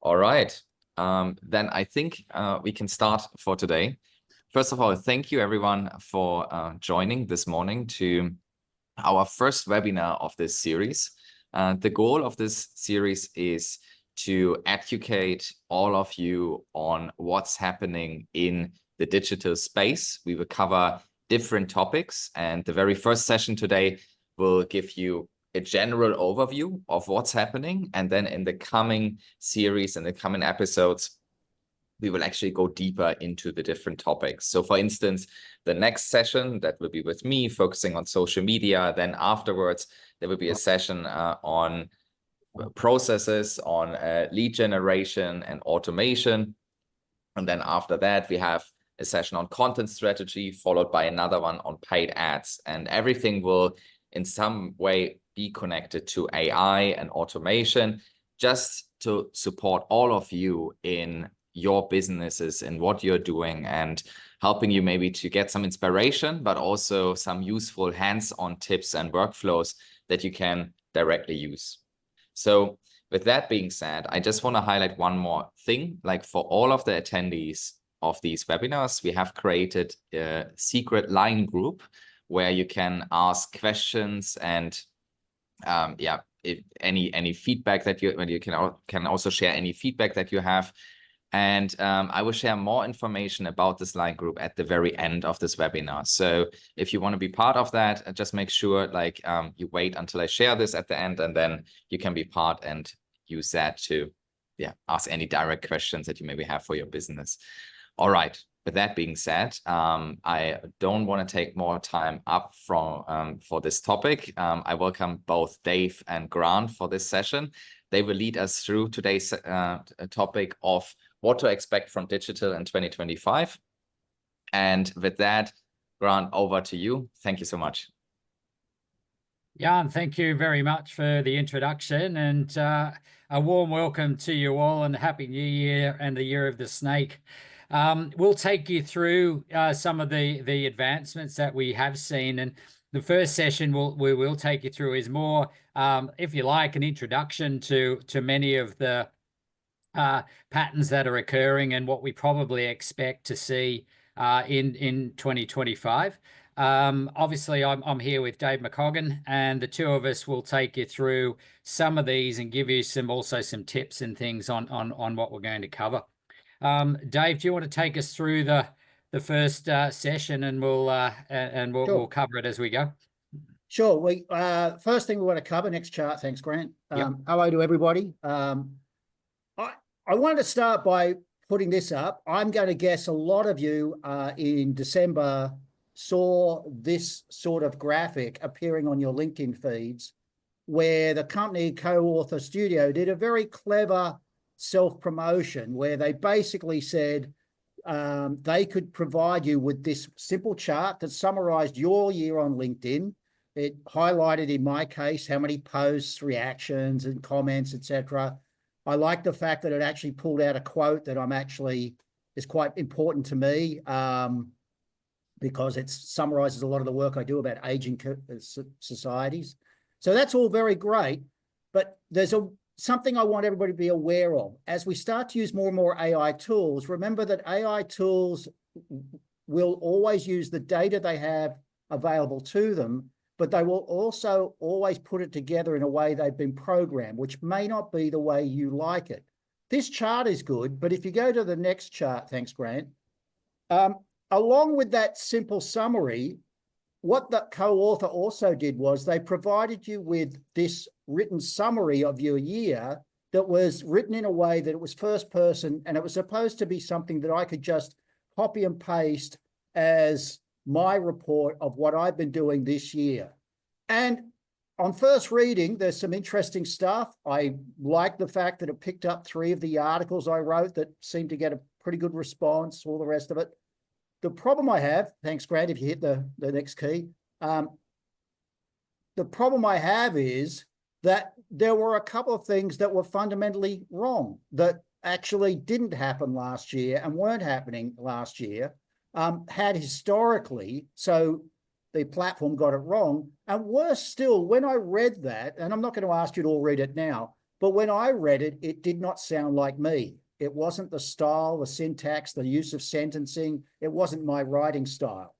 All right. Then I think we can start for today. First of all, thank you everyone for joining this morning to our first webinar of this series. The goal of this series is to educate all of you on what's happening in the digital space. We will cover different topics, and the very first session today will give you a general overview of what's happening. And then in the coming series and the coming episodes, we will actually go deeper into the different topics. So for instance, the next session that will be with me focusing on social media. Then afterwards, there will be a session on processes, on lead generation and automation. And then after that, we have a session on content strategy, followed by another one on paid ads. And everything will in some way be connected to AI and automation, just to support all of you in your businesses and what you're doing, and helping you maybe to get some inspiration, but also some useful hands-on tips and workflows that you can directly use. So with that being said, I just want to highlight one more thing. Like, for all of the attendees of these webinars, we have created a secret line group where you can ask questions and if any feedback that you can also share any feedback that you have. And I will share more information about this line group at the very end of this webinar. So if you want to be part of that, just make sure you wait until I share this at the end, and then you can be part and use that to ask any direct questions that you maybe have for your business. All right. With that being said, I don't want to take more time up for this topic. I welcome both Dave and Grant for this session. They will lead us through today's topic of what to expect from digital in 2025. And with that, Grant, over to you. Thank you so much. Jan, thank you very much for the introduction, and a warm welcome to you all, and Happy New Year and the Year of the Snake. We'll take you through some of the advancements that we have seen, and the first session we will take you through is more, if you like, an introduction to many of the patterns that are occurring and what we probably expect to see in 2025. Obviously, I'm here with Dave McCoggan, and the two of us will take you through some of these and give you also some tips and things on what we're going to cover. Dave, do you want to take us through the first session, and we'll Sure. We'll cover it as we go? Sure. First thing we want to cover, next chart. Thanks, Grant. Yep. Hello to everybody. I wanted to start by putting this up. I'm going to guess a lot of you in December saw this sort of graphic appearing on your LinkedIn feeds, where the company Co-Author Studio did a very clever self-promotion where they basically said they could provide you with this simple chart that summarized your year on LinkedIn. It highlighted, in my case, how many posts, reactions, and comments, etc. I like the fact that it actually pulled out a quote that is quite important to me, because it summarizes a lot of the work I do about aging societies. So that's all very great, but there's something I want everybody to be aware of. As we start to use more and more AI tools, remember that AI tools will always use the data they have available to them, but they will also always put it together in a way they've been programmed, which may not be the way you like it. This chart is good, but if you go to the next chart, thanks, Grant, along with that simple summary, what the co-author also did was they provided you with this written summary of your year that was written in a way that it was first person, and it was supposed to be something that I could just copy and paste as my report of what I've been doing this year. And on first reading, there's some interesting stuff. I like the fact that it picked up 3 of the articles I wrote that seemed to get a pretty good response, all the rest of it. The problem I have, thanks, Grant, if you hit the next key, the problem I have is that there were a couple of things that were fundamentally wrong, that actually didn't happen last year and weren't happening last year, had historically, so the platform got it wrong. And worse still, when I read that, and I'm not going to ask you to all read it now, But when I read it, it did not sound like me. It wasn't the style, the syntax, the use of sentencing. It wasn't my writing style.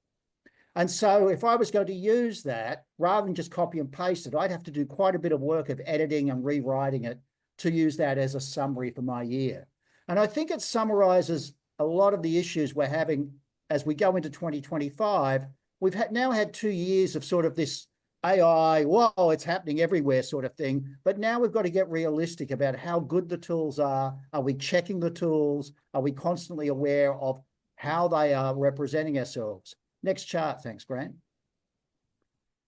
And so if I was going to use that, rather than just copy and paste it, I'd have to do quite a bit of work of editing and rewriting it to use that as a summary for my year. And I think it summarizes a lot of the issues we're having as we go into 2025. We've now had 2 years of sort of this AI, whoa, it's happening everywhere sort of thing. But now we've got to get realistic about how good the tools are. Are we checking the tools? Are we constantly aware of how they are representing ourselves? Next chart, thanks, Grant.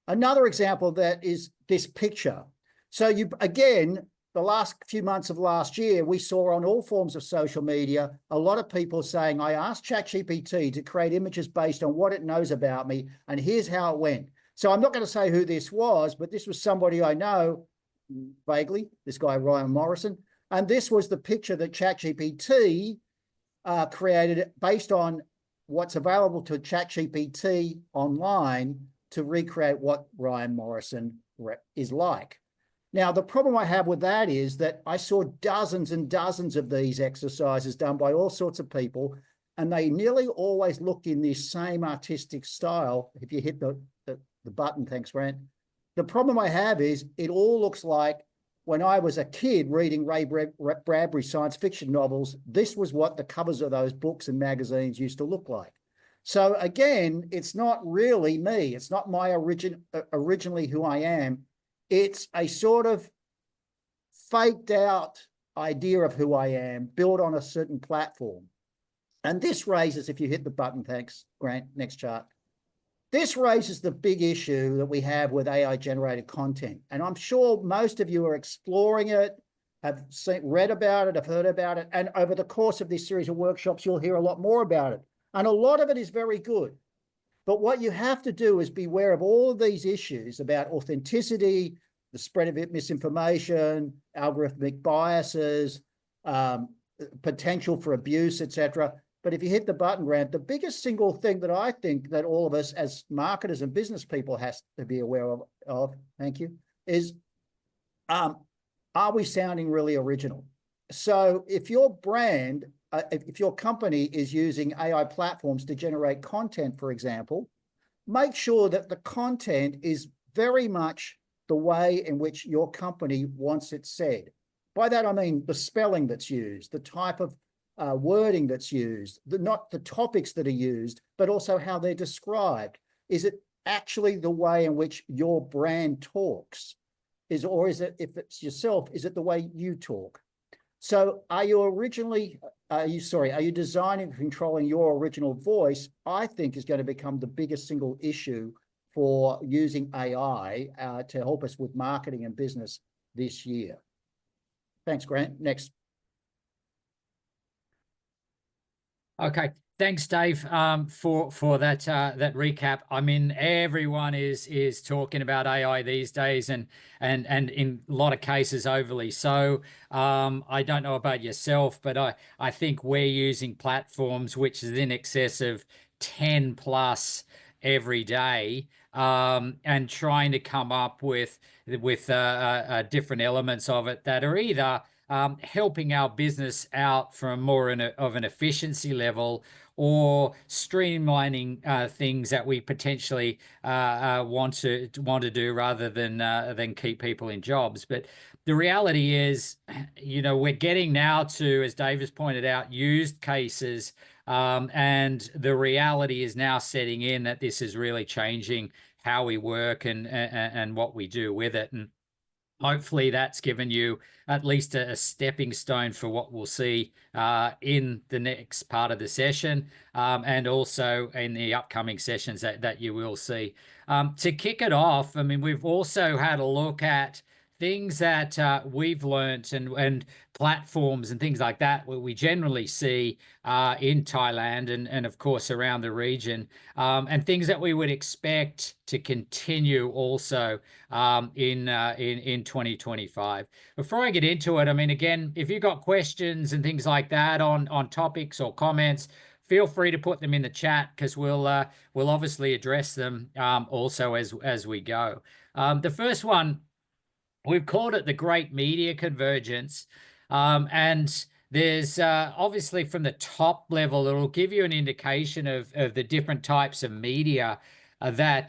Another example of that is this picture. So you, again, the last few months of last year, we saw on all forms of social media, a lot of people saying, I asked ChatGPT to create images based on what it knows about me, and here's how it went. So I'm not going to say who this was, but this was somebody I know vaguely, this guy, Ryan Morrison. And this was the picture that ChatGPT created based on what's available to ChatGPT online to recreate what Ryan Morrison is like. Now, the problem I have with that is that I saw dozens and dozens of these exercises done by all sorts of people, and they nearly always look in this same artistic style. If you hit the button, thanks, Grant. The problem I have is it all looks like when I was a kid reading Ray Bradbury science fiction novels, this was what the covers of those books and magazines used to look like. So again, it's not really me. It's not my originally who I am. It's a sort of faked out idea of who I am built on a certain platform. And this raises, if you hit the button, thanks, Grant, next chart. This raises the big issue that we have with AI generated content. And I'm sure most of you are exploring it, have read about it, have heard about it. And over the course of this series of workshops, you'll hear a lot more about it. And a lot of it is very good. But what you have to do is be aware of all of these issues about authenticity, the spread of misinformation, algorithmic biases, potential for abuse, etc. But if you hit the button, Grant, the biggest single thing that I think that all of us as marketers and business people has to be aware of, thank you, is are we sounding really original? So if your brand, if your company is using AI platforms to generate content, for example, make sure that the content is very much the way in which your company wants it said. By that, I mean the spelling that's used, the type of wording that's used, not the topics that are used, but also how they're described. Is it actually the way in which your brand talks? Or is it, if it's yourself, is it the way you talk? So are you designing and controlling your original voice? I think is going to become the biggest single issue for using AI to help us with marketing and business this year. Thanks, Grant. Next. Okay, thanks, Dave, for that that recap. I mean, everyone is talking about AI these days, and in a lot of cases overly so. I don't know about yourself, but I think we're using platforms which is in excess of 10 plus every day, and trying to come up with different elements of it that are either helping our business out from more of an efficiency level, or streamlining things that we potentially want to do rather than keep people in jobs. But the reality is, we're getting now to, as Dave has pointed out, used cases, and the reality is now setting in that this is really changing how we work and what we do with it. And hopefully that's given you at least a stepping stone for what we'll see in the next part of the session, and also in the upcoming sessions that you will see. To kick it off, I mean, we've also had a look at things that we've learnt and platforms and things like that we generally see in Thailand and of course around the region, and things that we would expect to continue also in 2025. Before I get into it, I mean, again, if you've got questions and things like that on topics or comments, feel free to put them in the chat, because we'll obviously address them also as we go. The first one We've called it the Great Media Convergence. And there's obviously from the top level, it'll give you an indication of the different types of media that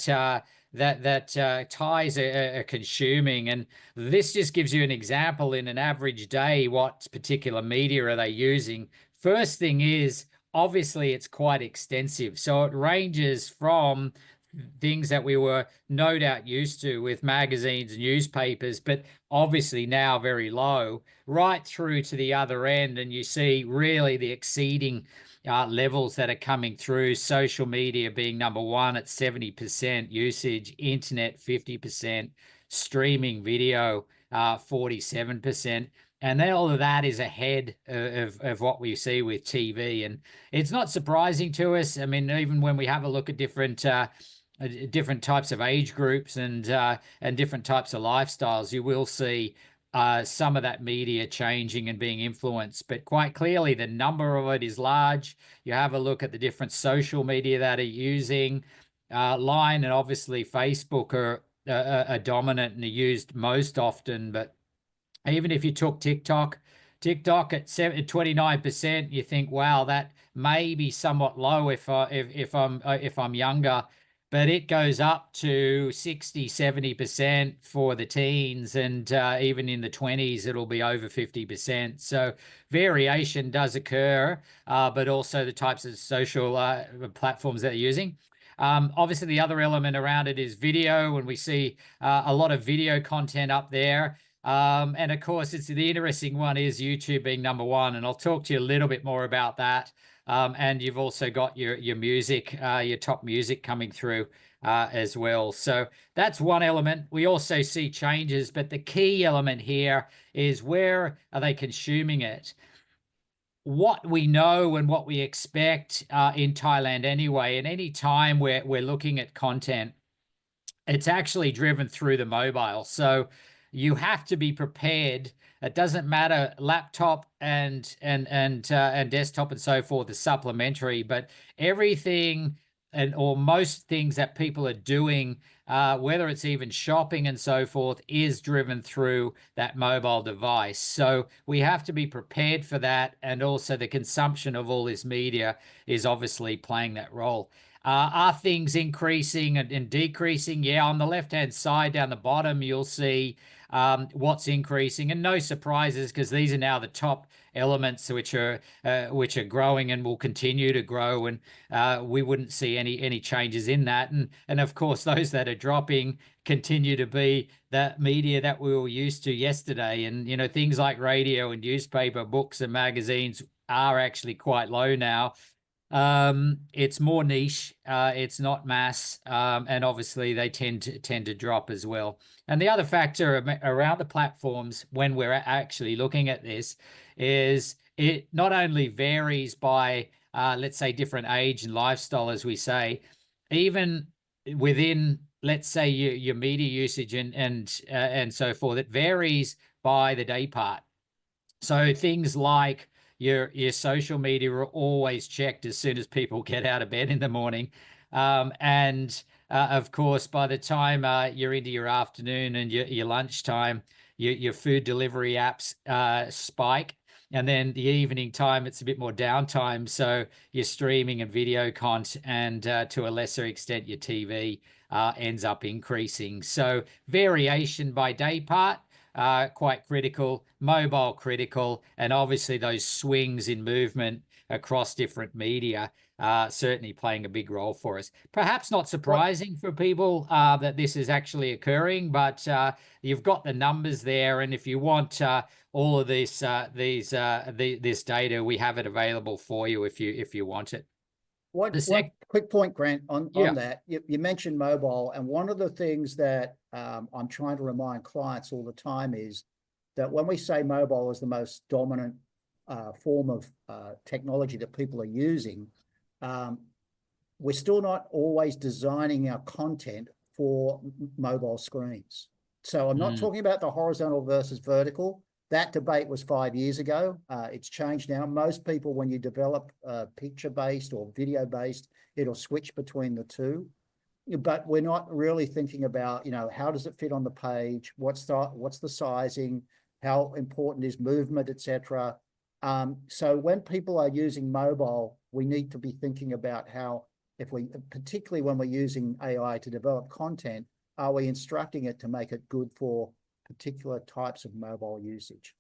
ties are consuming. And this just gives you an example in an average day, what particular media are they using. First thing is, obviously, it's quite extensive. So it ranges from things that we were no doubt used to with magazines and newspapers, but obviously now very low, right through to the other end. And you see really the exceeding levels that are coming through. Social media being number one at 70% usage, internet 50%, streaming video 47%. And then all of that is ahead of what we see with TV. And it's not surprising to us. I mean, even when we have a look at different types of age groups and different types of lifestyles, you will see some of that media changing and being influenced. But quite clearly, the number of it is large. You have a look at the different social media that are using. Line and obviously Facebook are dominant and are used most often. But even if you took TikTok at 29%, you think, wow, that may be somewhat low if I'm younger, but it goes up to 60, 70% for the teens, and even in the 20s, it'll be over 50%. So variation does occur, but also the types of social platforms that they're using. Obviously, the other element around it is video, and we see a lot of video content up there. And of course, it's the interesting one is YouTube being number one, and I'll talk to you a little bit more about that. And you've also got your music, your top music coming through as well. So that's one element. We also see changes, but the key element here is where are they consuming it? What we know and what we expect in Thailand anyway, and any time we're looking at content, it's actually driven through the mobile. So you have to be prepared. It doesn't matter, laptop and desktop and so forth is supplementary, but everything or most things that people are doing, whether it's even shopping and so forth, is driven through that mobile device. So we have to be prepared for that, and also the consumption of all this media is obviously playing that role. Are things increasing and decreasing? Yeah, on the left-hand side down the bottom, you'll see what's increasing, and no surprises, because these are now the top elements which are growing and will continue to grow, and we wouldn't see any changes in that. And of course, those that are dropping continue to be the media that we were used to yesterday. And you know, things like radio and newspaper, books and magazines are actually quite low now. It's more niche, it's not mass, and obviously they tend to drop as well. And the other factor around the platforms when we're actually looking at this is it not only varies by let's say different age and lifestyle, as we say, even within, let's say, your media usage and so forth, it varies by the day part. So things like your social media are always checked as soon as people get out of bed in the morning. Of course, by the time you're into your afternoon and your lunchtime, your food delivery apps spike. And then the evening time, it's a bit more downtime. So your streaming and video content, and to a lesser extent, your TV ends up increasing. So variation by day part, quite critical, mobile critical, and obviously those swings in movement across different media certainly playing a big role for us. Perhaps not surprising for people that this is actually occurring, but you've got the numbers there, and if you want all of this this data, we have it available for you if you want it. One quick point, Grant, on that. You mentioned mobile, and one of the things that I'm trying to remind clients all the time is that when we say mobile is the most dominant form of technology that people are using, we're still not always designing our content for mobile screens. So I'm not talking about the horizontal versus vertical. That debate was 5 years ago. It's changed now. Most people, when you develop picture-based or video-based, it'll switch between the two. but we're not really thinking about, how does it fit on the page? What's the sizing? How important is movement, etc. So when people are using mobile, we need to be thinking about how, particularly when we're using AI to develop content, are we instructing it to make it good for particular types of mobile usage?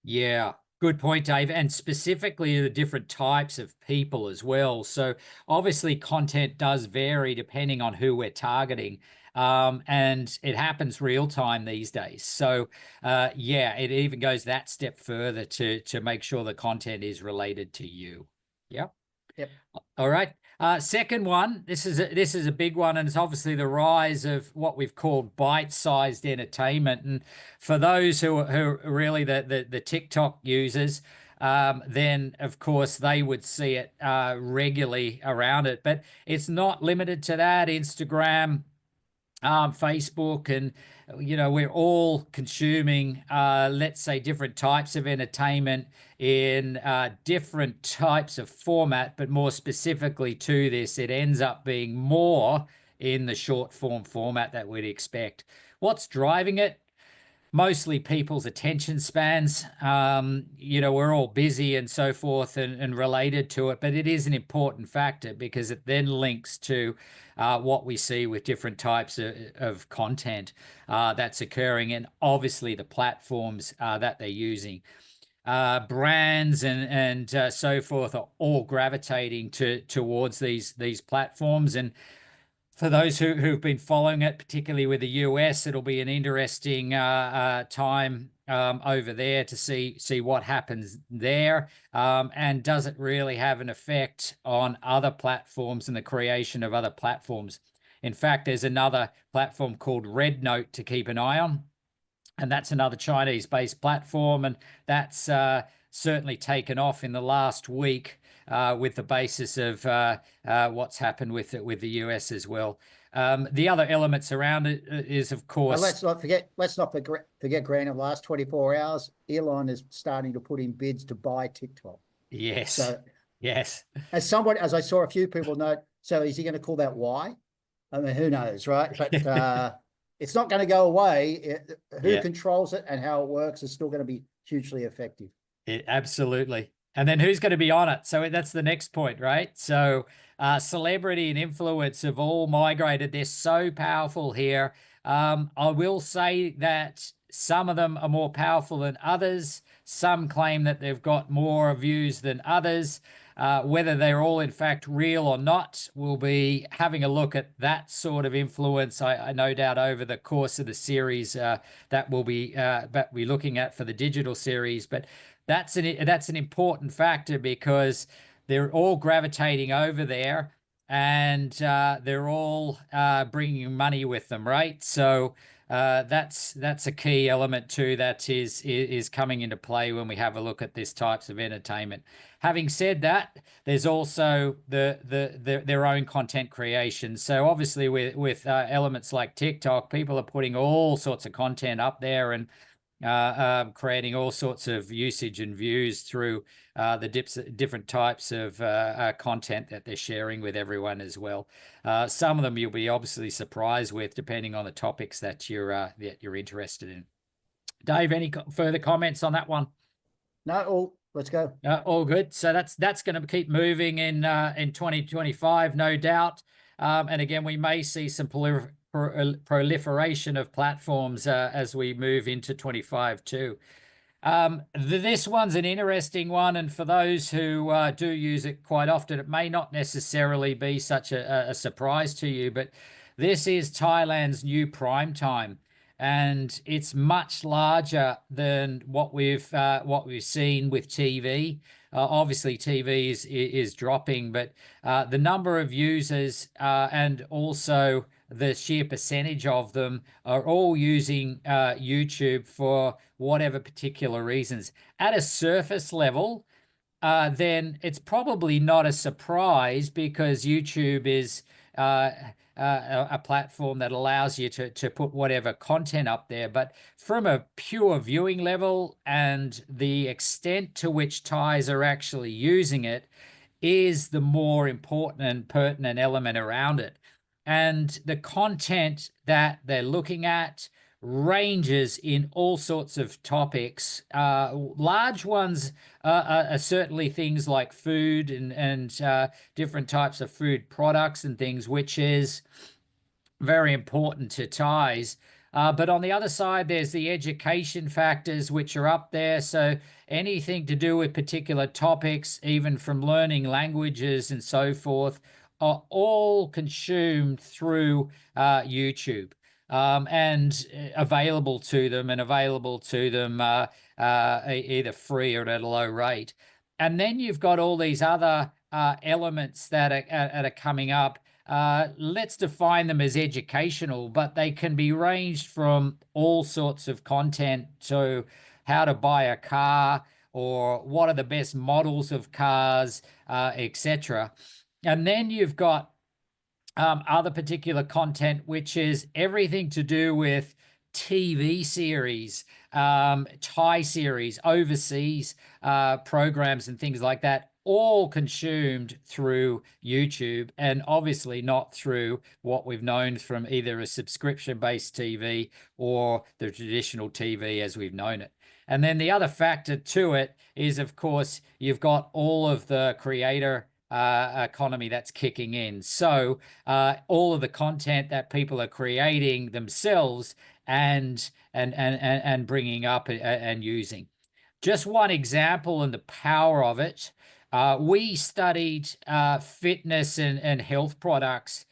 Yeah, good point, Dave. And specifically the different types of people as well. So obviously content does vary depending on who we're targeting. And it happens real time these days. So yeah, it even goes that step further to make sure the content is related to you. Yep. Yep. All right. Second one, this is a big one, and it's obviously the rise of what we've called bite-sized entertainment. And for those who are really the TikTok users, then of course they would see it regularly around it. But it's not limited to that. Instagram, Facebook, and we're all consuming let's say different types of entertainment in different types of format, but more specifically to this, it ends up being more in the short form format that we'd expect. What's driving it? Mostly people's attention spans. We're all busy and so forth and related to it, but it is an important factor because it then links to what we see with different types of content that's occurring, and obviously the platforms that they're using. Brands and so forth are all gravitating towards these platforms. And for those who've been following it, particularly with the US, it'll be an interesting time over there to see what happens there. And does it really have an effect on other platforms and the creation of other platforms? In fact, there's another platform called Red Note to keep an eye on. And that's another Chinese-based platform. And that's certainly taken off in the last week with the basis of what's happened with the US as well. The other elements around it is, of course. Let's not forget, Grant, in the last 24 hours, Elon is starting to put in bids to buy TikTok. Yes. So, yes. As I saw a few people note, so is he going to call that why? I mean, who knows, right? But it's not going to go away. Who controls it and how it works is still going to be hugely effective. Absolutely. And then who's going to be on it? So that's the next point, right? So celebrity and influence have all migrated. They're so powerful here. I will say that some of them are more powerful than others. Some claim that they've got more views than others. Whether they're all in fact real or not, we'll be having a look at that sort of influence. I no doubt over the course of the series that we'll be looking at for the digital series. But that's an important factor because they're all gravitating over there, and they're all bringing money with them, right? So that's a key element too that is coming into play when we have a look at these types of entertainment. Having said that, there's also their own content creation. So obviously with elements like TikTok, people are putting all sorts of content up there and creating all sorts of usage and views through the different types of content that they're sharing with everyone as well. Some of them you'll be obviously surprised with, depending on the topics that you're interested in. Dave, any further comments on that one? No, let's go. All good. So that's going to keep moving in 2025, no doubt. And again, we may see some proliferation of platforms as we move into 25 too. This one's an interesting one, and for those who do use it quite often, it may not necessarily be such a surprise to you, but this is Thailand's new prime time, and it's much larger than what we've seen with TV. Obviously, TV is dropping, but the number of users and also the sheer percentage of them are all using YouTube for whatever particular reasons. At a surface level, then it's probably not a surprise because YouTube is a platform that allows you to put whatever content up there. But from a pure viewing level and the extent to which Thais are actually using it is the more important and pertinent element around it. and the content that they're looking at ranges in all sorts of topics. Large ones are certainly things like food and different types of food products and things, which is very important to Thais. But on the other side, there's the education factors, which are up there. So anything to do with particular topics, even from learning languages and so forth, are all consumed through YouTube, and available to them, either free or at a low rate. And then you've got all these other elements that are coming up. Let's define them as educational, but they can be ranged from all sorts of content to how to buy a car, or what are the best models of cars, etc. And then you've got other particular content, which is everything to do with TV series, Thai series, overseas programs and things like that, all consumed through YouTube, and obviously not through what we've known from either a subscription-based TV or the traditional TV as we've known it. And then the other factor to it is, of course, you've got all of the creator economy that's kicking in. So all of the content that people are creating themselves and bringing up and using. Just one example and the power of it. We studied fitness and health products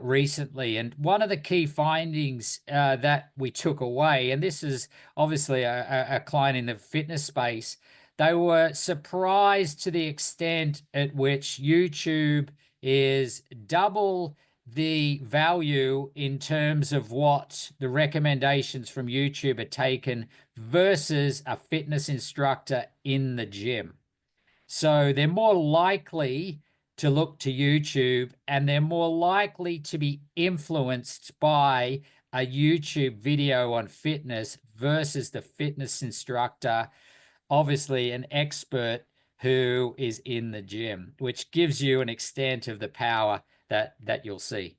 recently, and one of the key findings that we took away, and this is obviously a client in the fitness space, they were surprised to the extent at which YouTube is double the value in terms of what the recommendations from YouTube are taken versus a fitness instructor in the gym. So they're more likely to look to YouTube, and they're more likely to be influenced by a YouTube video on fitness versus the fitness instructor, obviously an expert who is in the gym, which gives you an extent of the power that you'll see.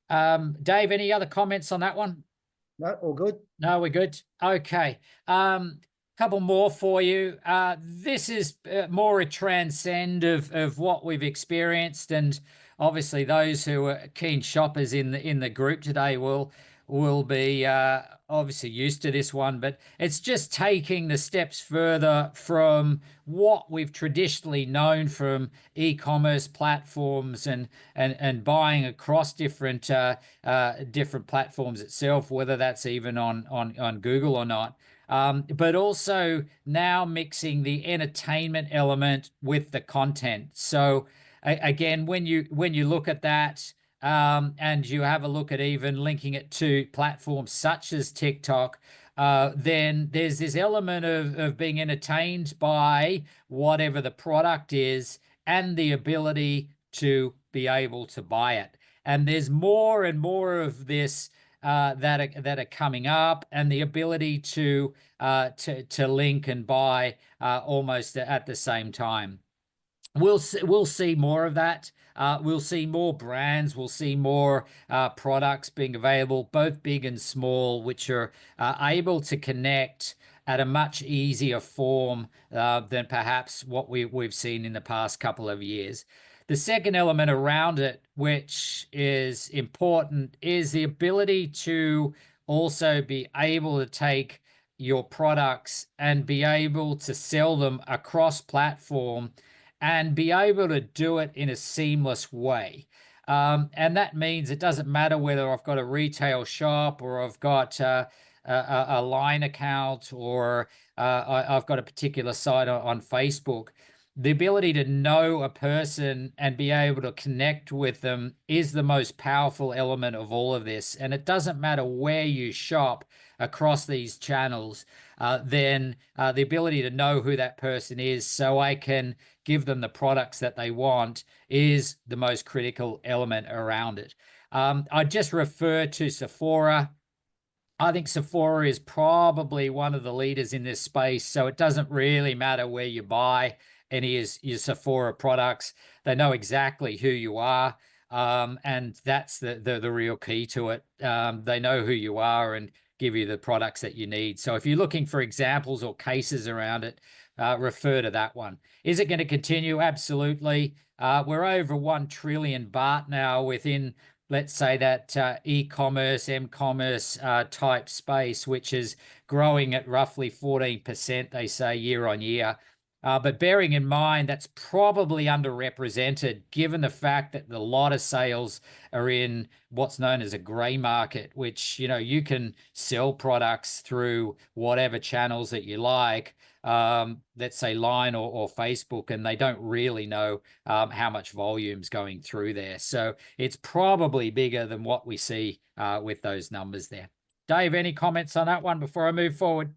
Dave, any other comments on that one? No, all good. No, we're good. Okay. Couple more for you. This is more a transcend of what we've experienced, and obviously those who are keen shoppers in the group today will be obviously used to this one, but it's just taking the steps further from what we've traditionally known from e-commerce platforms and buying across different platforms itself, whether that's even on Google or not. But also now mixing the entertainment element with the content. So again, when you look at that, and you have a look at even linking it to platforms such as TikTok, then there's this element of being entertained by whatever the product is and the ability to be able to buy it. And there's more and more of this that are coming up, and the ability to link and buy almost at the same time. We'll see more of that. We'll see more brands. We'll see more products being available, both big and small, which are able to connect at a much easier form than perhaps what we've seen in the past couple of years. The second element around it, which is important, is the ability to also be able to take your products and be able to sell them across platform and be able to do it in a seamless way. And that means it doesn't matter whether I've got a retail shop or I've got a line account or I've got a particular site on Facebook. The ability to know a person and be able to connect with them is the most powerful element of all of this. And it doesn't matter where you shop across these channels, then the ability to know who that person is so I can give them the products that they want is the most critical element around it. I just refer to Sephora. I think Sephora is probably one of the leaders in this space, so it doesn't really matter where you buy any of your Sephora products. They know exactly who you are. And that's the real key to it. They know who you are and give you the products that you need. So if you're looking for examples or cases around it, refer to that one. Is it going to continue? Absolutely. We're over 1 trillion baht now within, let's say, that e-commerce, m-commerce type space, which is growing at roughly 14%, they say, year on year. But bearing in mind, that's probably underrepresented given the fact that a lot of sales are in what's known as a gray market, which, you know, you can sell products through whatever channels that you like, let's say Line or Facebook, and they don't really know how much volume's going through there. So it's probably bigger than what we see with those numbers there. Dave, any comments on that one before I move forward?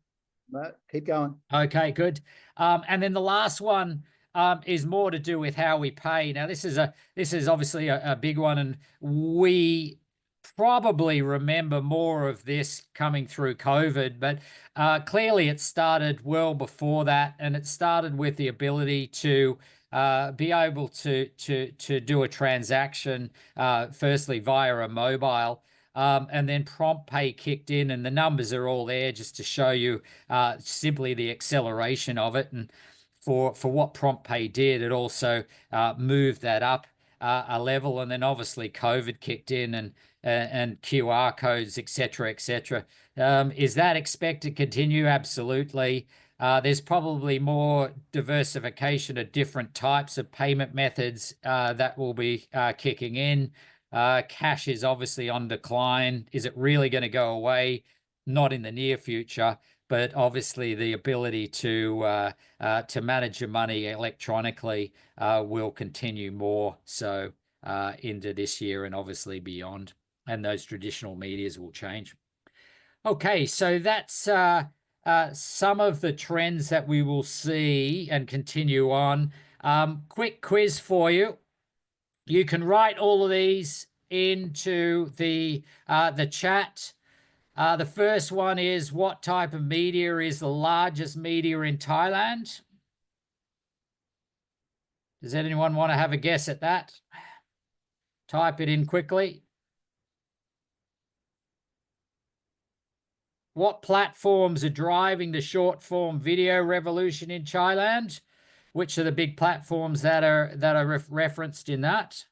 No, keep going. Okay, good. And then the last one is more to do with how we pay. Now, this is obviously a big one, and we probably remember more of this coming through COVID, but clearly it started well before that, and it started with the ability to be able to do a transaction, firstly via a mobile. And then prompt pay kicked in, and the numbers are all there just to show you simply the acceleration of it. And for what prompt pay did, it also moved that up a level. And then obviously COVID kicked in, and QR codes, etc., etc. Is that expected to continue? Absolutely. There's probably more diversification of different types of payment methods that will be kicking in. Cash is obviously on decline. Is it really going to go away? Not in the near future, but obviously the ability to manage your money electronically will continue more so into this year and obviously beyond. And those traditional medias will change. Okay, so that's some of the trends that we will see and continue on. Quick quiz for you. You can write all of these into the chat. The first one is, what type of media is the largest media in Thailand? Does anyone want to have a guess at that? Type it in quickly. What platforms are driving the short form video revolution in Thailand? Which are the big platforms that are referenced in that?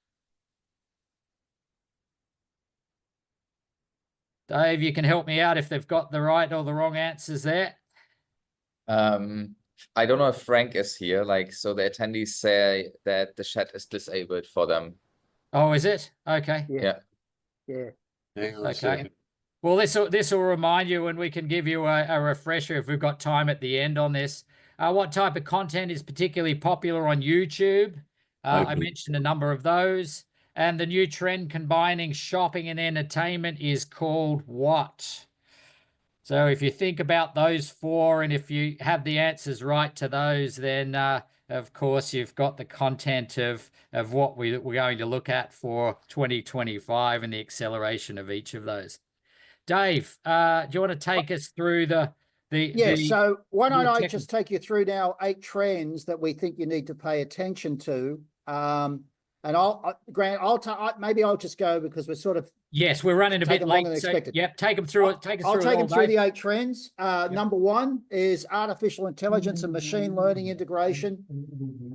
Dave, you can help me out if they've got the right or the wrong answers there. I don't know if Frank is here. Like, so the attendees say that the chat is disabled for them. Oh, is it? Okay. Yeah. Yeah. Hang on a Okay. second. Well, this will remind you, and we can give you a refresher if we've got time at the end on this. What type of content is particularly popular on YouTube? I mentioned a number of those. And the new trend combining shopping and entertainment is called what? So if you think about those four, and if you have the answers right to those, then of course you've got the content of what we're going to look at for 2025 and the acceleration of each of those. Dave, do you want to take us through So why don't I technical- just take you through now 8 trends that we think you need to pay attention to. And Grant, maybe I'll just go because we're sort of Yes, we're running a bit taking longer late. than So, expected. yep, take them through it. Take us I'll through take it all, them through Dave. the 8 trends. Number 1 is artificial intelligence and machine learning integration.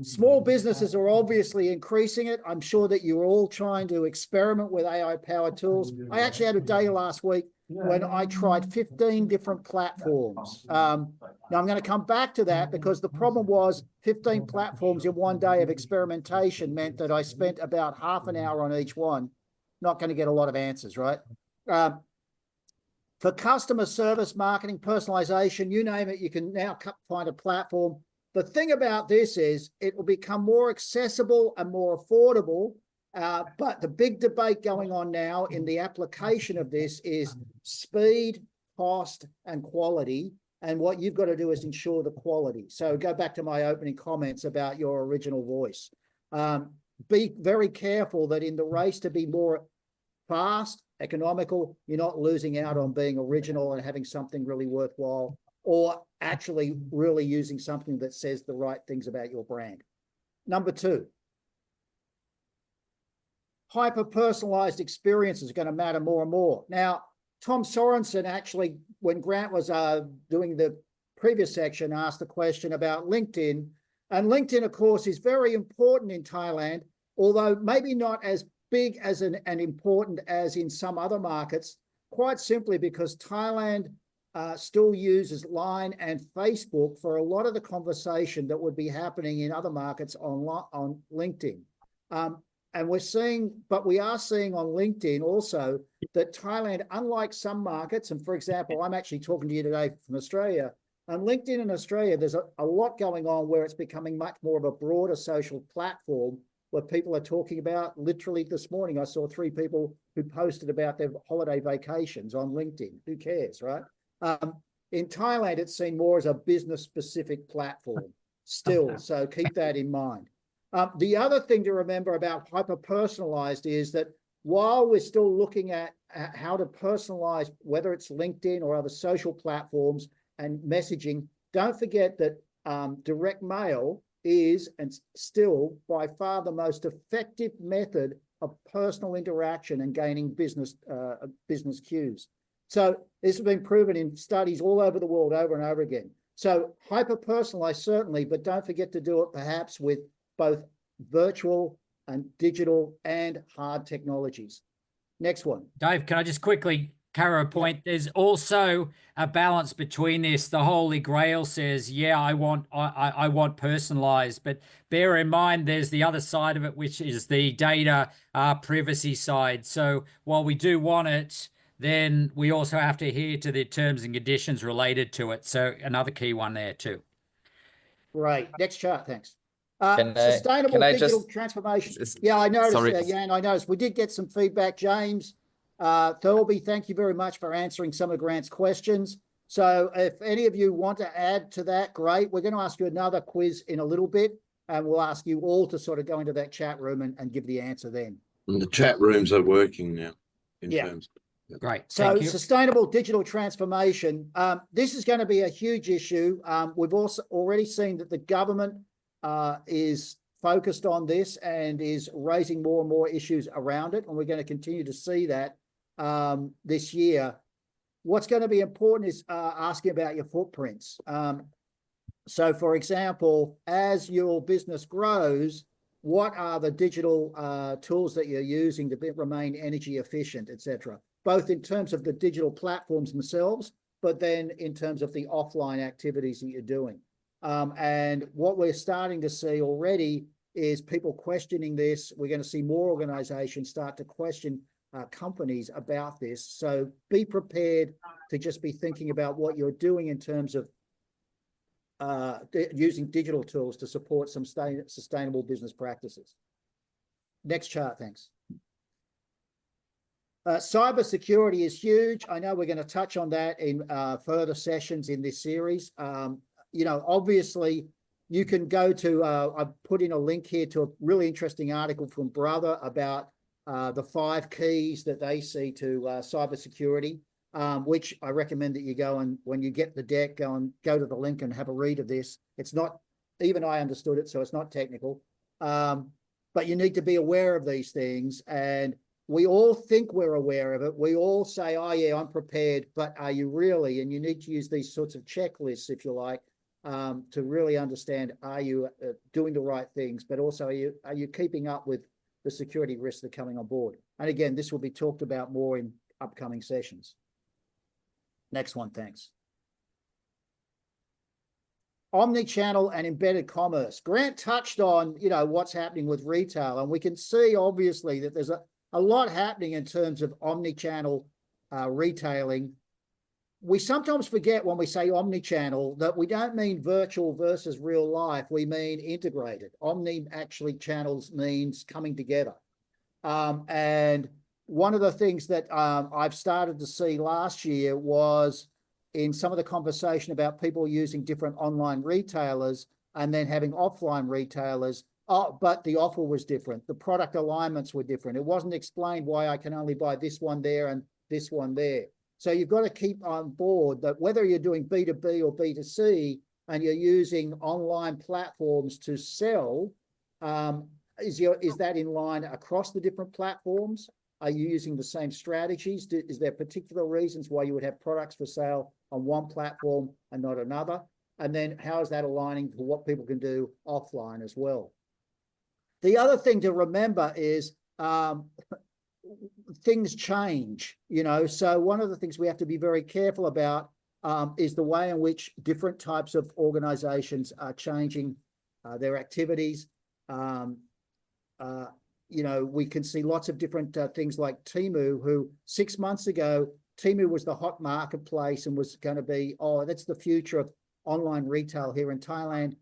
Small businesses are obviously increasing it. I'm sure that you're all trying to experiment with AI-powered tools. I actually had a day last week when I tried 15 different platforms. Now I'm going to come back to that because the problem was 15 platforms in one day of experimentation meant that I spent about half an hour on each one. Not going to get a lot of answers, right? For customer service, marketing, personalization, you name it, you can now find a platform. The thing about this is it will become more accessible and more affordable. But the big debate going on now in the application of this is speed, cost, and quality. And what you've got to do is ensure the quality. So go back to my opening comments about your original voice. Be very careful that in the race to be more fast, economical, you're not losing out on being original and having something really worthwhile, or actually really using something that says the right things about your brand. Number 2. hyper-personalized experiences are going to matter more and more. Now, Tom Sorensen actually, when Grant was doing the previous section, asked the question about LinkedIn. And LinkedIn, of course, is very important in Thailand, although maybe not as big as and important as in some other markets, quite simply because Thailand still uses Line and Facebook for a lot of the conversation that would be happening in other markets on LinkedIn. And we are seeing on LinkedIn also that Thailand, unlike some markets, and for example, I'm actually talking to you today from Australia, and LinkedIn in Australia, there's a lot going on where it's becoming much more of a broader social platform where people are talking about. Literally this morning, I saw 3 people who posted about their holiday vacations on LinkedIn. Who cares, right? In Thailand, it's seen more as a business-specific platform still, so keep that in mind. The other thing to remember about hyper-personalized is that while we're still looking at how to personalize, whether it's LinkedIn or other social platforms and messaging, don't forget that direct mail is and still by far the most effective method of personal interaction and gaining business cues. So this has been proven in studies all over the world over and over again. So hyper-personalized certainly, but don't forget to do it perhaps with both virtual and digital and hard technologies. Next one. Dave, can I just quickly carry a point? Yeah. There's also a balance between this. The Holy Grail says, yeah, I want personalized, but bear in mind there's the other side of it, which is the data privacy side. So while we do want it, then we also have to adhere to the terms and conditions related to it. So another key one there too. Right. Next chart. Thanks. Sustainable digital transformation. Yeah, I noticed, Jan, I noticed. We did get some feedback. James Thurlby, thank you very much for answering some of Grant's questions. So if any of you want to add to that, great. We're going to ask you another quiz in a little bit, and we'll ask you all to sort of go into that chat room and give the answer then. And the chat rooms are working now in terms of... Great. So sustainable digital transformation. This is going to be a huge issue. We've also already seen that the government is focused on this and is raising more and more issues around it. And we're going to continue to see that this year. What's going to be important is asking about your footprints. So for example, as your business grows, what are the digital tools that you're using to remain energy efficient, etc., both in terms of the digital platforms themselves, but then in terms of the offline activities that you're doing. And what we're starting to see already is people questioning this. We're going to see more organizations start to question companies about this. So be prepared to just be thinking about what you're doing in terms of using digital tools to support some sustainable business practices. Next chart, thanks. Cybersecurity is huge. I know we're going to touch on that in further sessions in this series. You know, obviously, you can go to, I've put in a link here to a really interesting article from Brother about the 5 keys that they see to cybersecurity, which I recommend that you go and when you get the deck, go to the link and have a read of this. It's not, even I understood it, so it's not technical. But you need to be aware of these things. And we all think we're aware of it. We all say, oh, yeah, I'm prepared. But are you really? And you need to use these sorts of checklists, if you like, to really understand, are you doing the right things? But also, are you keeping up with the security risks that are coming on board? And again, this will be talked about more in upcoming sessions. Next one, thanks. Omnichannel and embedded commerce. Grant touched on, you know, what's happening with retail, and we can see obviously that there's a lot happening in terms of omnichannel retailing. We sometimes forget when we say omnichannel that we don't mean virtual versus real life. We mean integrated. Omni actually channels means coming together. And one of the things that I've started to see last year was in some of the conversation about people using different online retailers and then having offline retailers. Oh, but the offer was different. The product alignments were different. It wasn't explained why I can only buy this one there and this one there. So you've got to keep on board that whether you're doing B2B or B2C and you're using online platforms to sell, is that in line across the different platforms? Are you using the same strategies? Is there particular reasons why you would have products for sale on one platform and not another? And then how is that aligning to what people can do offline as well? The other thing to remember is things change, you know, so one of the things we have to be very careful about is the way in which different types of organizations are changing their activities. You know, we can see lots of different things like Temu, who 6 months ago, Temu was the hot marketplace and was going to be, oh, that's the future of online retail here in Thailand.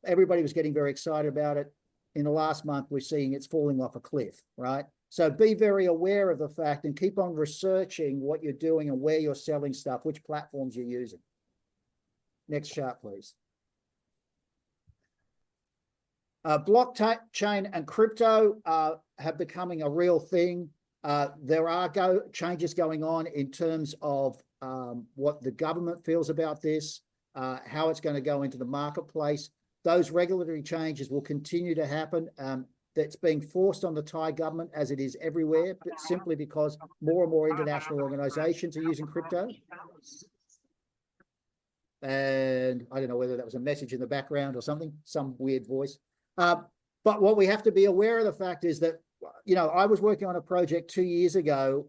Everybody was getting very excited about it. In the last month, we're seeing it's falling off a cliff, right? So be very aware of the fact and keep on researching what you're doing and where you're selling stuff, which platforms you're using. Next chart, please. Blockchain and crypto have becoming a real thing. There are changes going on in terms of what the government feels about this, how it's going to go into the marketplace. Those regulatory changes will continue to happen. That's being forced on the Thai government, as it is everywhere, but simply because more and more international organizations are using crypto. And I don't know whether that was a message in the background or something, some weird voice. But what we have to be aware of the fact is that, you know, I was working on a project 2 years ago,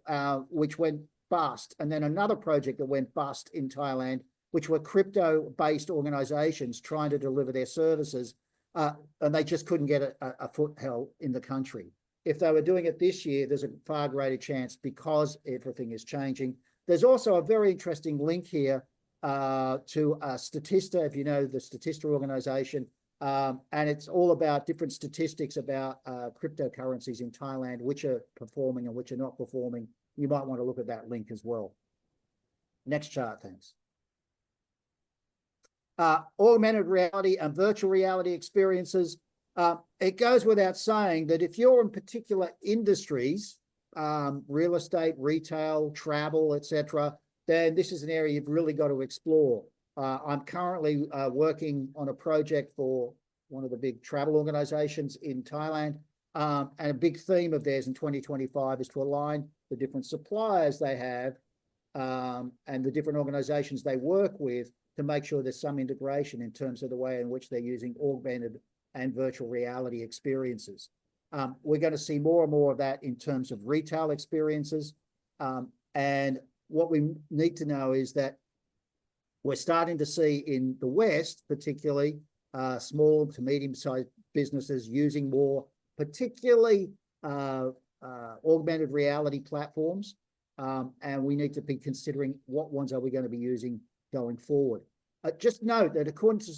which went bust, and then another project that went bust in Thailand, which were crypto-based organizations trying to deliver their services, and they just couldn't get a foothold in the country. If they were doing it this year, there's a far greater chance because everything is changing. There's also a very interesting link here to Statista, if you know the Statista organization, and it's all about different statistics about cryptocurrencies in Thailand, which are performing and which are not performing. You might want to look at that link as well. Next chart, thanks. Augmented reality and virtual reality experiences. It goes without saying that if you're in particular industries, real estate, retail, travel, etc., then this is an area you've really got to explore. I'm currently working on a project for one of the big travel organizations in Thailand, and a big theme of theirs in 2025 is to align the different suppliers they have and the different organizations they work with to make sure there's some integration in terms of the way in which they're using augmented and virtual reality experiences. We're going to see more and more of that in terms of retail experiences. And what we need to know is that we're starting to see in the West, particularly small to medium-sized businesses using more, particularly augmented reality platforms. And we need to be considering what ones are we going to be using going forward. Just note that according to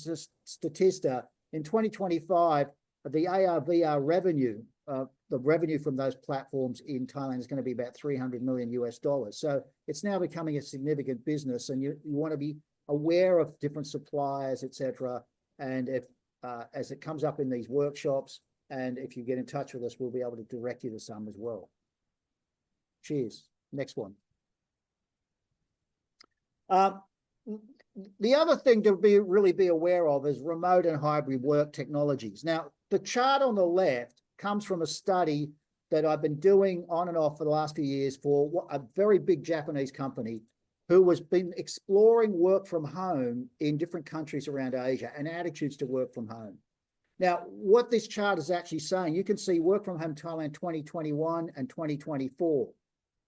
Statista, in 2025, the AR/VR revenue, the revenue from those platforms in Thailand is going to be about $300 million US. So it's now becoming a significant business, and you want to be aware of different suppliers, etc. And if as it comes up in these workshops, and if you get in touch with us, we'll be able to direct you to some as well. Cheers. Next one. The other thing to really be aware of is remote and hybrid work technologies. Now, the chart on the left comes from a study that I've been doing on and off for the last few years for a very big Japanese company who has been exploring work from home in different countries around Asia and attitudes to work from home. Now, what this chart is actually saying, you can see work from home Thailand 2021 and 2024.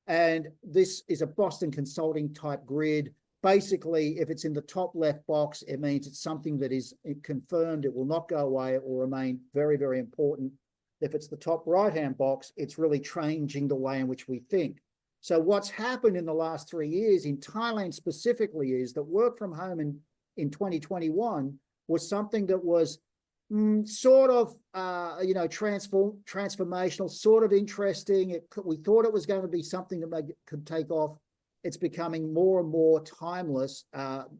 And this is a Boston Consulting type grid. Basically, if it's in the top left box, it means it's something that is confirmed. It will not go away. It will remain very, very important. If it's the top right-hand box, it's really changing the way in which we think. So what's happened in the last 3 years in Thailand specifically is that work from home in 2021 was something that was sort of, transformational, sort of interesting. We thought it was going to be something that could take off. It's becoming more and more timeless,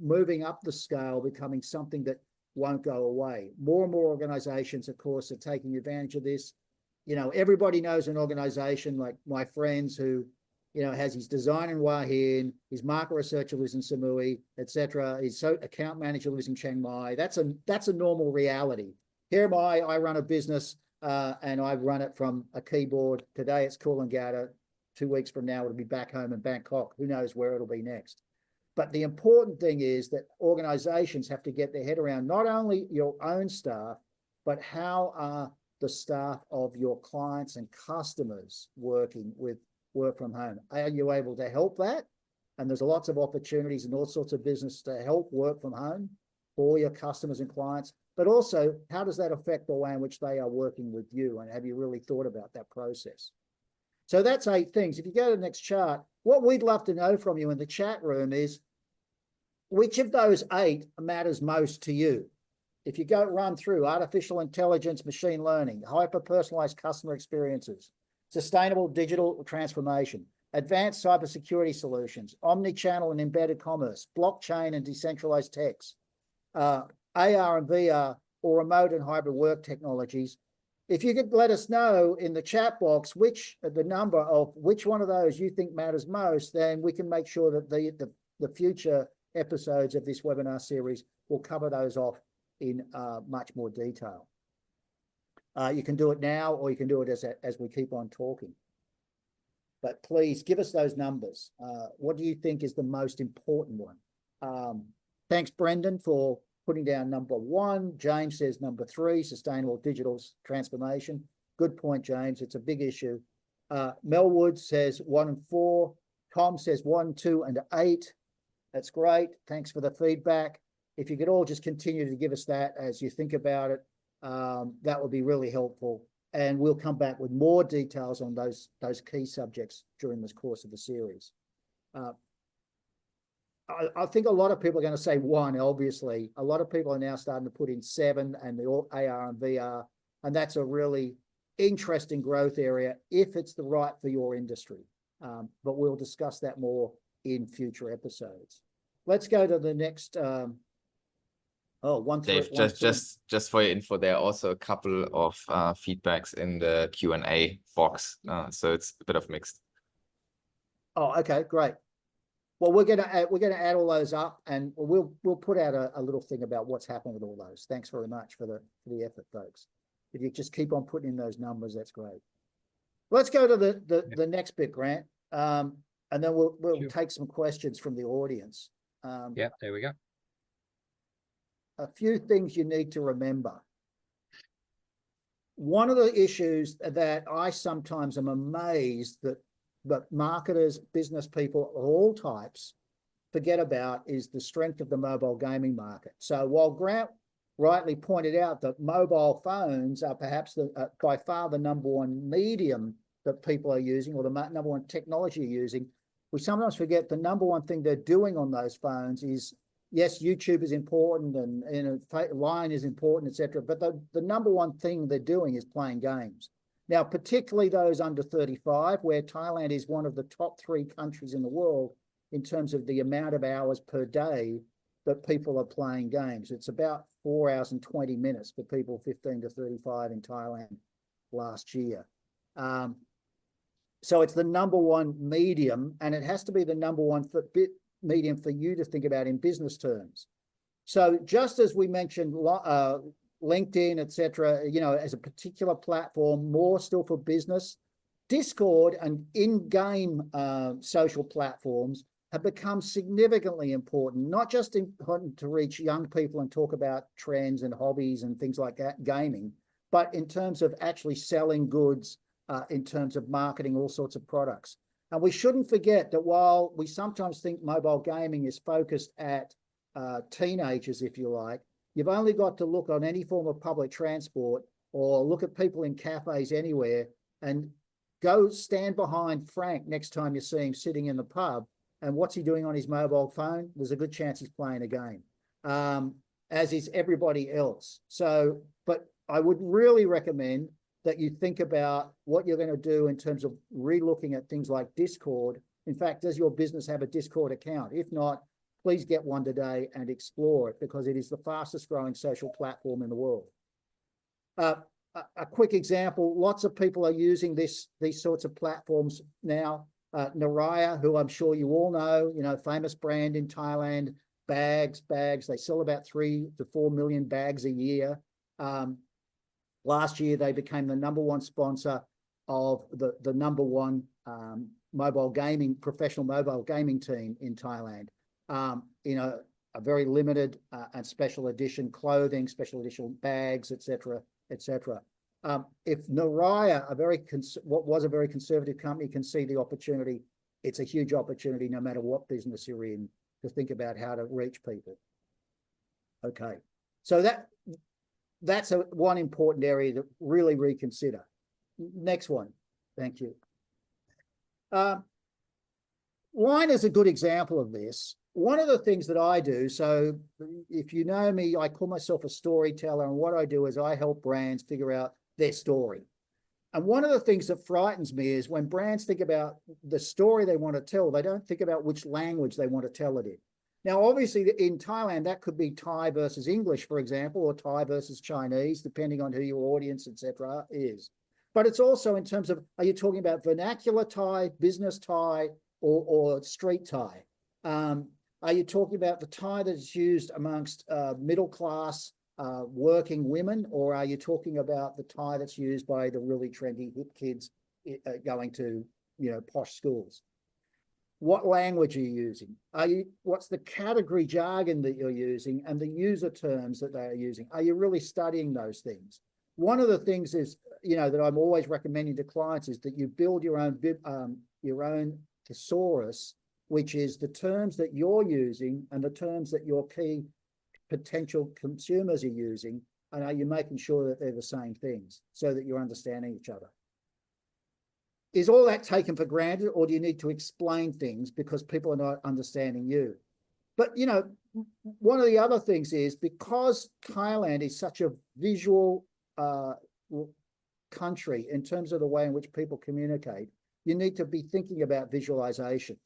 moving up the scale, becoming something that won't go away. More and more organizations, of course, are taking advantage of this. You know, everybody knows an organization like my friends who, you know, has his design in Hua Hin, his market researcher lives in Samui, etc. His account manager lives in Chiang Mai. That's a normal reality. Here am I run a business and I run it from a keyboard. Today it's Coolangatta. 2 weeks from now, it'll be back home in Bangkok. Who knows where it'll be next? But the important thing is that organizations have to get their head around not only your own staff, but how are the staff of your clients and customers working with work from home? Are you able to help that? And there's lots of opportunities and all sorts of business to help work from home for your customers and clients. But also, how does that affect the way in which they are working with you? And have you really thought about that process? So that's 8 things. If you go to the next chart, what we'd love to know from you in the chat room is which of those 8 matters most to you? If you go run through artificial intelligence, machine learning, hyper-personalized customer experiences, sustainable digital transformation, advanced cybersecurity solutions, omni-channel and embedded commerce, blockchain and decentralized techs, AR and VR, or remote and hybrid work technologies. If you could let us know in the chat box the number of which one of those you think matters most, then we can make sure that the future episodes of this webinar series will cover those off in much more detail. You can do it now, or you can do it as we keep on talking. But please give us those numbers. What do you think is the most important one? Thanks, Brendan, for putting down number 1. James says number 3, sustainable digital transformation. Good point, James. It's a big issue. Melwood says 1 and 4. Tom says 1, 2, and 8. That's great. Thanks for the feedback. If you could all just continue to give us that as you think about it, that would be really helpful. And we'll come back with more details on those key subjects during this course of the series. I think a lot of people are going to say 1, obviously. A lot of people are now starting to put in 7 and the AR and VR, and that's a really interesting growth area if it's the right for your industry. But we'll discuss that more in future episodes. Let's go to the next. Dave, just for your info, there are also a couple of feedbacks in the Q&A box, so it's a bit of mixed. Oh, okay, great. Well, we're gonna add all those up, and we'll put out a little thing about what's happened with all those. Thanks very much for the effort, folks. If you just keep on putting in those numbers, that's great. Let's go to the next bit, Grant, and then we'll sure. Take some questions from the audience. Yeah, there we go. A few things you need to remember. One of the issues that I sometimes am amazed that marketers, business people of all types forget about is the strength of the mobile gaming market. So while Grant rightly pointed out that mobile phones are perhaps by far the number 1 medium that people are using, or the number 1 technology you're using, we sometimes forget the number 1 thing they're doing on those phones is, yes, YouTube is important and Line is important, etc. But the number 1 thing they're doing is playing games. Now, particularly those under 35, where Thailand is one of the top 3 countries in the world in terms of the amount of hours per day that people are playing games. It's about 4 hours and 20 minutes for people 15 to 35 in Thailand last year. So it's the number 1 medium, and it has to be the number 1 medium for you to think about in business terms. So just as we mentioned LinkedIn, etc., as a particular platform, more still for business, Discord and in-game social platforms have become significantly important, not just important to reach young people and talk about trends and hobbies and things like that, gaming, but in terms of actually selling goods, in terms of marketing all sorts of products. And we shouldn't forget that while we sometimes think mobile gaming is focused at teenagers, if you like, you've only got to look on any form of public transport or look at people in cafes anywhere and go stand behind Frank next time you see him sitting in the pub. And what's he doing on his mobile phone? There's a good chance he's playing a game, as is everybody else. So, but I would really recommend that you think about what you're going to do in terms of re-looking at things like Discord. In fact, does your business have a Discord account? If not, please get one today and explore it, because it is the fastest growing social platform in the world. A quick example, lots of people are using these sorts of platforms now. Naraya, who I'm sure you all know, famous brand in Thailand, bags. They sell about 3 to 4 million bags a year. Last year, they became the #1 sponsor of the #1 professional mobile gaming team in Thailand. A very limited and special edition clothing, special edition bags, etc., etc. If Naraya, what was a very conservative company, can see the opportunity, it's a huge opportunity no matter what business you're in to think about how to reach people. Okay, so that's one important area to really reconsider. Next one, thank you. Wine is a good example of this. One of the things that I do, so if you know me, I call myself a storyteller, and what I do is I help brands figure out their story. And one of the things that frightens me is when brands think about the story they want to tell, they don't think about which language they want to tell it in. Now, obviously, in Thailand, that could be Thai versus English, for example, or Thai versus Chinese, depending on who your audience, etc., is. But it's also in terms of, are you talking about vernacular Thai, business Thai, or street Thai? Are you talking about the Thai that's used amongst middle-class working women, or are you talking about the Thai that's used by the really trendy hip kids going to, posh schools? What language are you using? What's the category jargon that you're using and the user terms that they are using? Are you really studying those things? One of the things is, that I'm always recommending to clients is that you build your own thesaurus, which is the terms that you're using and the terms that your key potential consumers are using, and are you making sure that they're the same things so that you're understanding each other? Is all that taken for granted, or do you need to explain things because people are not understanding you? But, one of the other things is, because Thailand is such a visual country in terms of the way in which people communicate, you need to be thinking about visualization.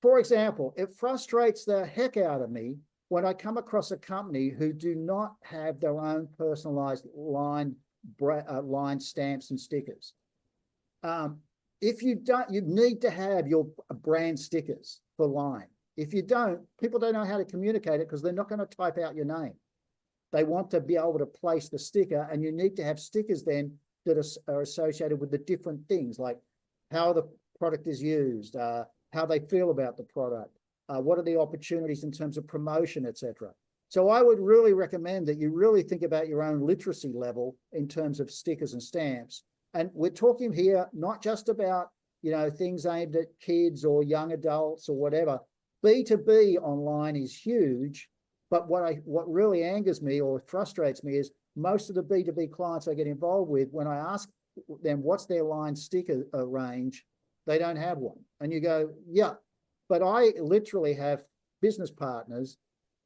For example, it frustrates the heck out of me when I come across a company who do not have their own personalized line stamps and stickers. If you don't, you need to have your brand stickers for Line. If you don't, people don't know how to communicate it because they're not going to type out your name. They want to be able to place the sticker, and you need to have stickers then that are associated with the different things, like how the product is used, how they feel about the product, what are the opportunities in terms of promotion, etc. So I would really recommend that you really think about your own literacy level in terms of stickers and stamps. And we're talking here not just about, things aimed at kids or young adults or whatever. B2B online is huge, but what really angers me or frustrates me is most of the B2B clients I get involved with, when I ask them what's their Line sticker range, they don't have one. And you go, yeah, but I literally have business partners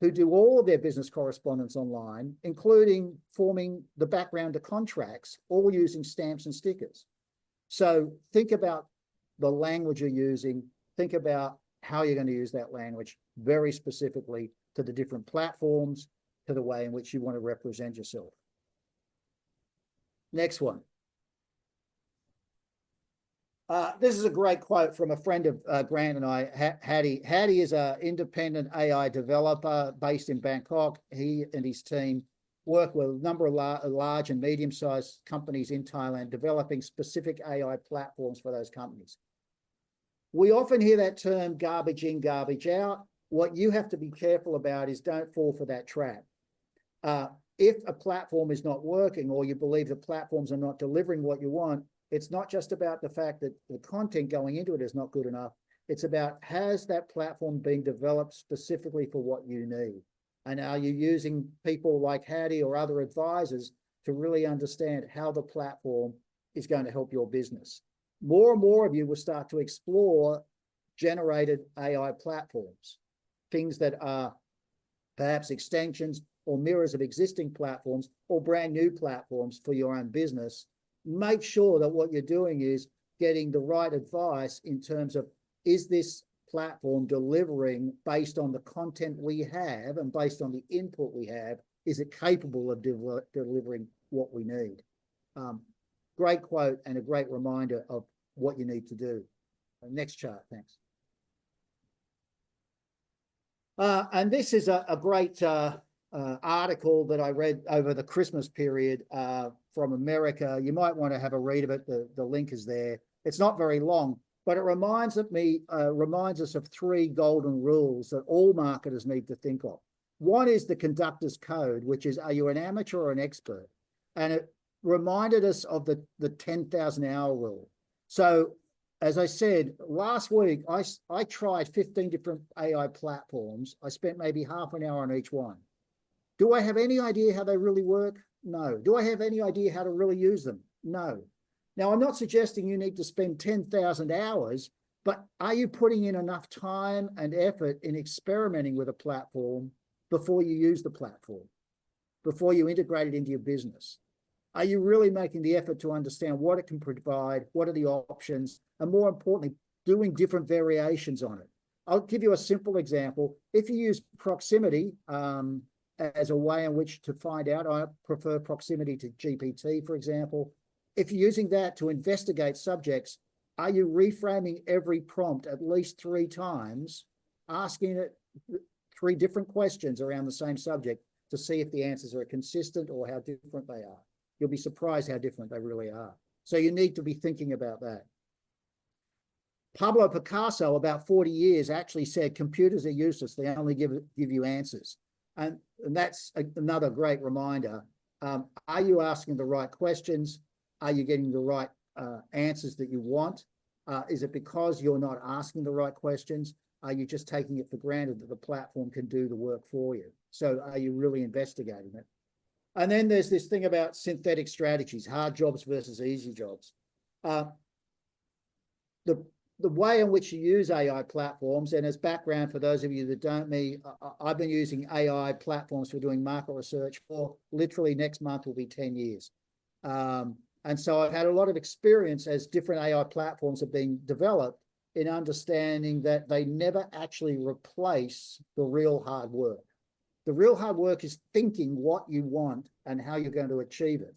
who do all of their business correspondence online, including forming the background to contracts, all using stamps and stickers. So think about the language you're using. Think about how you're going to use that language very specifically to the different platforms, to the way in which you want to represent yourself. Next one. This is a great quote from a friend of Grant and I, Hattie. Hattie is an independent AI developer based in Bangkok. He and his team work with a number of large and medium-sized companies in Thailand, developing specific AI platforms for those companies. We often hear that term garbage in, garbage out. What you have to be careful about is don't fall for that trap. If a platform is not working, or you believe the platforms are not delivering what you want, it's not just about the fact that the content going into it is not good enough. It's about, has that platform been developed specifically for what you need? And are you using people like Hattie or other advisors to really understand how the platform is going to help your business? More and more of you will start to explore generated AI platforms, things that are perhaps extensions or mirrors of existing platforms or brand new platforms for your own business. Make sure that what you're doing is getting the right advice in terms of, is this platform delivering based on the content we have and based on the input we have? Is it capable of delivering what we need? Great quote and a great reminder of what you need to do. Next chart, thanks. And this is a great article that I read over the Christmas period from America. You might want to have a read of it. The link is there. It's not very long, but it reminds us of 3 golden rules that all marketers need to think of. One is the conductor's code, which is, are you an amateur or an expert? And it reminded us of the 10,000 hour rule. So as I said, last week, I tried 15 different AI platforms. I spent maybe half an hour on each one. Do I have any idea how they really work? No. Do I have any idea how to really use them? No. Now, I'm not suggesting you need to spend 10,000 hours, but are you putting in enough time and effort in experimenting with a platform before you use the platform, before you integrate it into your business? Are you really making the effort to understand what it can provide, what are the options, and more importantly, doing different variations on it? I'll give you a simple example. If you use proximity as a way in which to find out, I prefer proximity to GPT, for example. If you're using that to investigate subjects, are you reframing every prompt at least 3 times, asking it 3 different questions around the same subject to see if the answers are consistent or how different they are? You'll be surprised how different they really are. So you need to be thinking about that. Pablo Picasso, about 40 years, actually said computers are useless. They only give you answers. And that's another great reminder. Are you asking the right questions? Are you getting the right answers that you want? Is it because you're not asking the right questions? Are you just taking it for granted that the platform can do the work for you? So are you really investigating it? And then there's this thing about synthetic strategies, hard jobs versus easy jobs. The way in which you use AI platforms, and as background for those of you that don't know, I've been using AI platforms for doing market research for literally next month will be 10 years. And so I've had a lot of experience as different AI platforms are being developed in understanding that they never actually replace the real hard work. The real hard work is thinking what you want and how you're going to achieve it.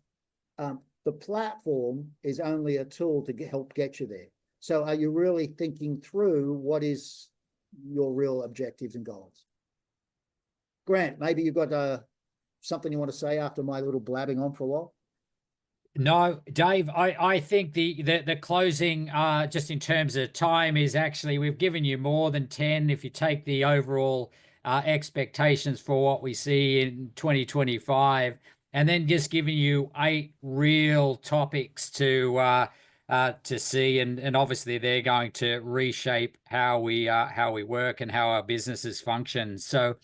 The platform is only a tool to help get you there. So are you really thinking through what is your real objectives and goals? Grant, maybe you've got something you want to say after my little blabbing on for a while? No, Dave, I think the closing, just in terms of time, is actually we've given you more than 10 if you take the overall expectations for what we see in 2025, and then just giving you 8 real topics to see, and obviously they're going to reshape how we work and how our businesses function. So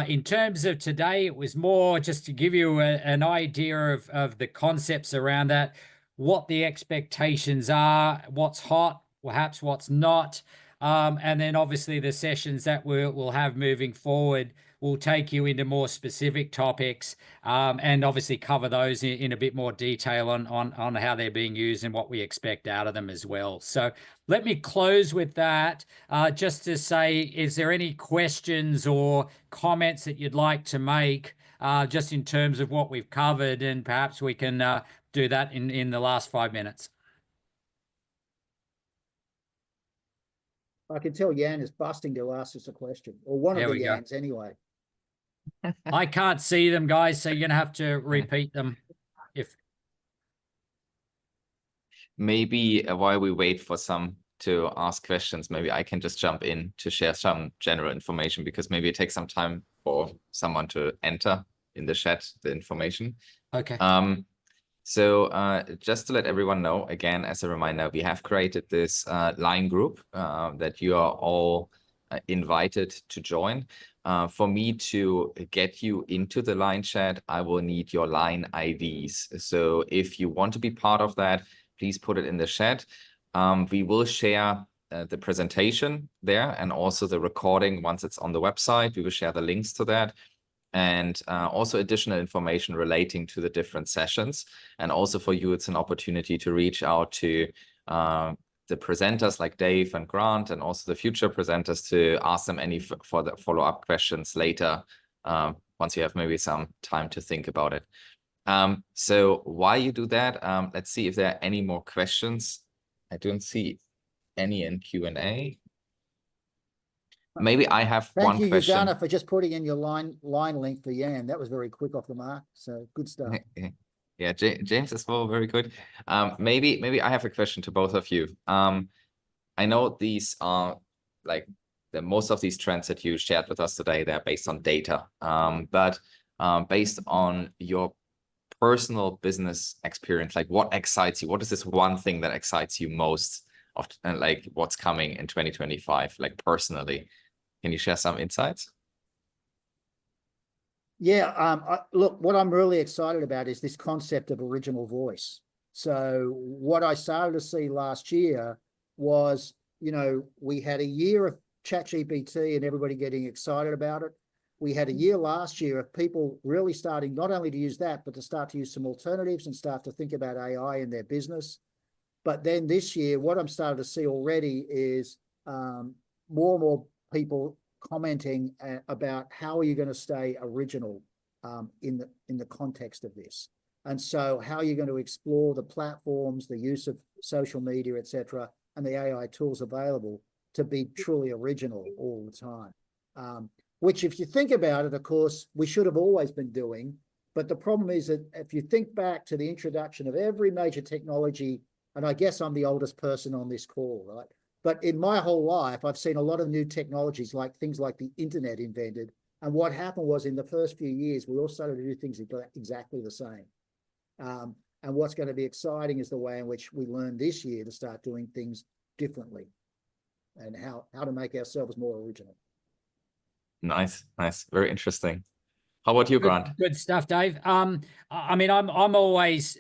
in terms of today, it was more just to give you an idea of the concepts around that, what the expectations are, what's hot, perhaps what's not. And then obviously the sessions that we'll have moving forward will take you into more specific topics, and obviously cover those in a bit more detail on how they're being used and what we expect out of them as well. So let me close with that, just to say, is there any questions or comments that you'd like to make, just in terms of what we've covered, and perhaps we can do that in the last 5 minutes. I can tell Jan is busting to ask us a question, or one of the Jans anyway. I can't see them, guys, so you're going to have to repeat them. If maybe while we wait for some to ask questions, maybe I can just jump in to share some general information, because maybe it takes some time for someone to enter in the chat the information. Okay. So just to let everyone know, again, as a reminder, we have created this line group that you are all invited to join. For me to get you into the line chat, I will need your line IDs. So if you want to be part of that, please put it in the chat. We will share the presentation there, and also the recording once it's on the website. We will share the links to that, and also additional information relating to the different sessions. And also for you, it's an opportunity to reach out to the presenters like Dave and Grant, and also the future presenters, to ask them any follow-up questions later, once you have maybe some time to think about it. So while you do that, let's see if there are any more questions. I don't see any in Q&A. maybe I have Thank one you, question. Yuzana, for just putting in your line link for Yan. That was very quick off the mark. So good stuff. Yeah, James as well, very good. Maybe I have a question to both of you. I know these are like most of these trends that you shared with us today, they're based on data. But based on your personal business experience, like what excites you? What is this one thing that excites you most of like what's coming in 2025, like personally? Can you share some insights? Yeah, look, what I'm really excited about is this concept of original voice. So what I started to see last year was, we had a year of ChatGPT and everybody getting excited about it. We had a year last year of people really starting not only to use that, but to start to use some alternatives and start to think about AI in their business. But then this year, what I'm starting to see already is more and more people commenting about how are you going to stay original in the context of this, and so how are you going to explore the platforms, the use of social media, etc., and the AI tools available to be truly original all the time. Which, if you think about it, of course, we should have always been doing. But the problem is that if you think back to the introduction of every major technology, and I guess I'm the oldest person on this call, right? But in my whole life, I've seen a lot of new technologies, like things like the internet invented. And what happened was in the first few years, we all started to do things exactly the same. And what's going to be exciting is the way in which we learn this year to start doing things differently and how to make ourselves more original. Nice. Very interesting. How about you, Grant? Good stuff, Dave. I mean, I'm always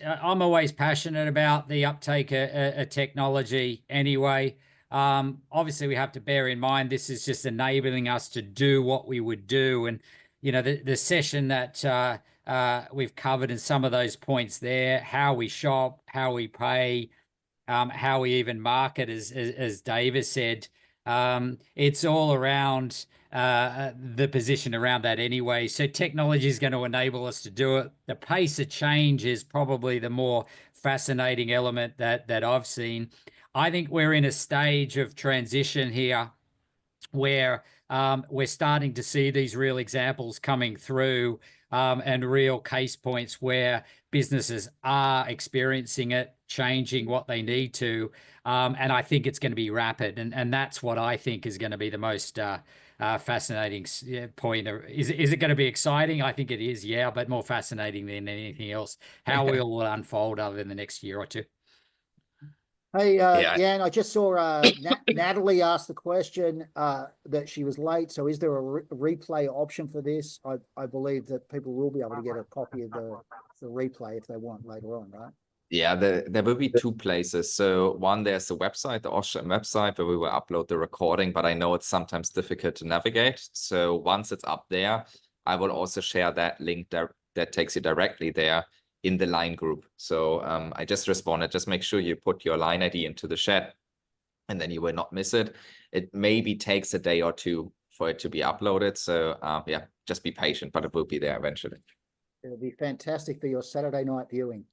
passionate about the uptake of technology anyway. Obviously, we have to bear in mind this is just enabling us to do what we would do, and the session that we've covered in some of those points there, how we shop, how we pay, how we even market, as Dave has said. It's all around the position around that anyway. So technology is going to enable us to do it. The pace of change is probably the more fascinating element that I've seen. I think we're in a stage of transition here where we're starting to see these real examples coming through and real case points where businesses are experiencing it, changing what they need to. And I think it's going to be rapid. And that's what I think is going to be the most fascinating point. Is it going to be exciting? I think it is, yeah, but more fascinating than anything else. How will it unfold over the next year or two? Hey, Yan, I just saw Natalie asked the question that she was late. So is there a replay option for this? I believe that people will be able to get a copy of the replay if they want later on, right? Yeah, there will be two places. So one, there's the website, the AustCham website, where we will upload the recording, but I know it's sometimes difficult to navigate. So once it's up there, I will also share that link that takes you directly there in the line group. So I just responded, just make sure you put your line ID into the chat and then you will not miss it. It maybe takes a day or two for it to be uploaded. So yeah, just be patient, but it will be there eventually. It'll be fantastic for your Saturday night viewing.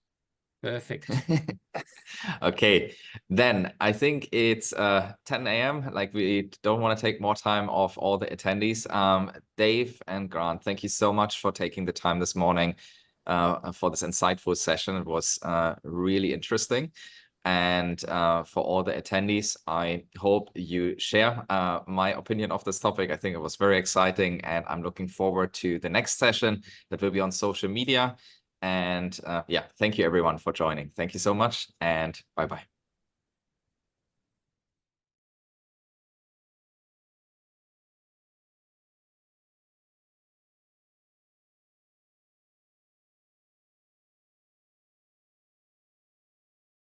Perfect. Okay, then I think it's 10 a.m. Like, we don't want to take more time off all the attendees. Dave and Grant, thank you so much for taking the time this morning for this insightful session. It was really interesting. And for all the attendees, I hope you share my opinion of this topic. I think it was very exciting, and I'm looking forward to the next session that will be on social media. And yeah, thank you everyone for joining. Thank you so much, and bye-bye.